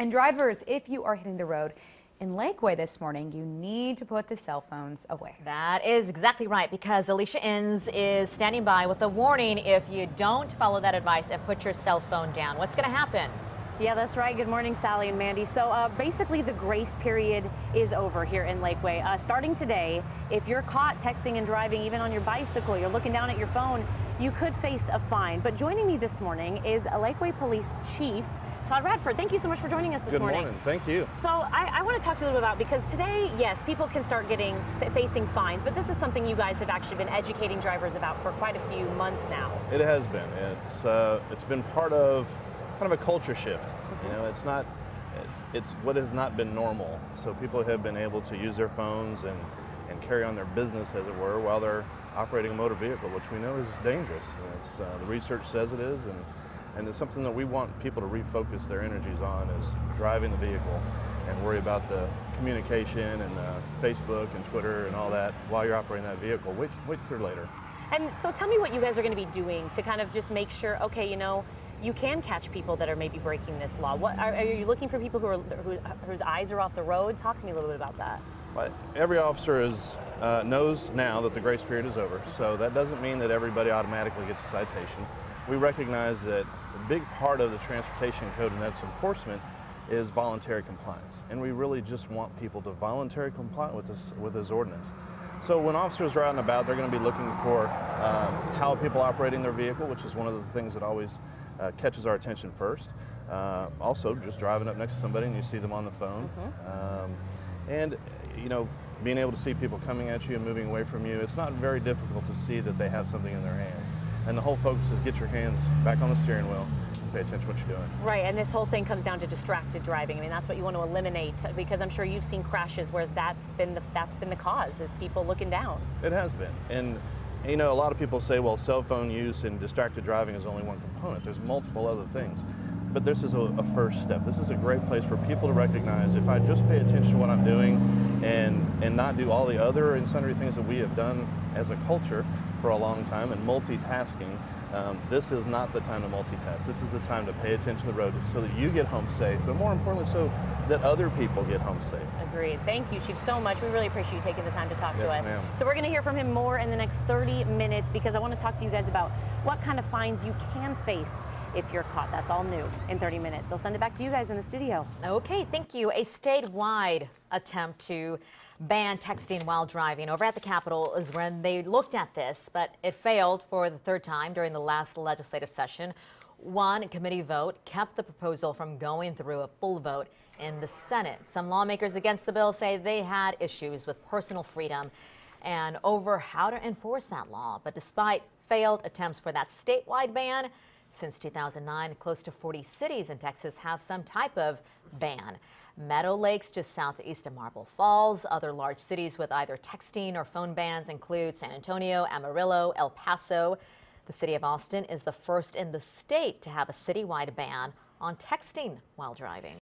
And drivers, if you are hitting the road in Lakeway this morning, you need to put the cell phones away. That is exactly right, because Alicia Inns is standing by with a warning if you don't follow that advice and put your cell phone down. What's going to happen? Yeah, that's right. Good morning, Sally and Mandy. So basically the grace period is over here in Lakeway. Starting today, if you're caught texting and driving, even on your bicycle, you're looking down at your phone, you could face a fine. But joining me this morning is a Lakeway Police Chief, Todd Radford. Thank you so much for joining us this morning. Good morning. Thank you. So I want to talk to you a little bit about, because today, yes, people can start facing fines, but this is something you guys have actually been educating drivers about for quite a few months now. It has been. It's been part of kind of a culture shift. You know, it's what has not been normal. So people have been able to use their phones and carry on their business, as it were, while they're operating a motor vehicle, which we know is dangerous. It's, the research says it is, and it's something that we want people to refocus their energies on, is driving the vehicle and worry about the communication and Facebook and Twitter and all that while you're operating that vehicle. Wait for later. And so tell me what you guys are going to be doing to kind of just make sure, okay, you know, you can catch people that are maybe breaking this law. What are you looking for? People whose eyes are off the road? Talk to me a little bit about that. Well, every officer knows now that the grace period is over, so that doesn't mean that everybody automatically gets a citation. We recognize that a big part of the transportation code and its enforcement is voluntary compliance, and we really just want people to voluntarily comply with this ordinance. So when officers are out and about, they're going to be looking for how people are operating their vehicle, which is one of the things that always catches our attention first. Also, just driving up next to somebody and you see them on the phone. And, you know, being able to see people coming at you and moving away from you, it's not very difficult to see that they have something in their hand. And the whole focus is get your hands back on the steering wheel and pay attention to what you're doing. Right, and this whole thing comes down to distracted driving. I mean, that's what you want to eliminate, because I'm sure you've seen crashes where that's been the cause, is people looking down. It has been. And you know, a lot of people say, well, cell phone use and distracted driving is only one component. There's multiple other things. But this is a first step. This is a great place for people to recognize, if I just pay attention to what I'm doing and not do all the other and sundry things that we have done as a culture for a long time, and multitasking, this is not the time to multitask. This is the time to pay attention to the road so that you get home safe, but more importantly, so that other people get home safe. Agreed. Thank you, Chief, so much. We really appreciate you taking the time to talk to us. Ma'am. So we're going to hear from him more in the next 30 minutes, because I want to talk to you guys about what kind of fines you can face if you're caught. That's all new in 30 minutes. I'll send it back to you guys in the studio. Okay, thank you. A statewide attempt to ban texting while driving over at the Capitol is when they looked at this, but it failed for the third time during the last legislative session. One committee vote kept the proposal from going through a full vote in the Senate. Some lawmakers against the bill say they had issues with personal freedom and over how to enforce that law. But despite failed attempts for that statewide ban, since 2009, close to 40 cities in Texas have some type of ban. Meadow Lakes, just southeast of Marble Falls. Other large cities with either texting or phone bans include San Antonio, Amarillo, El Paso. The city of Austin is the first in the state to have a citywide ban on texting while driving.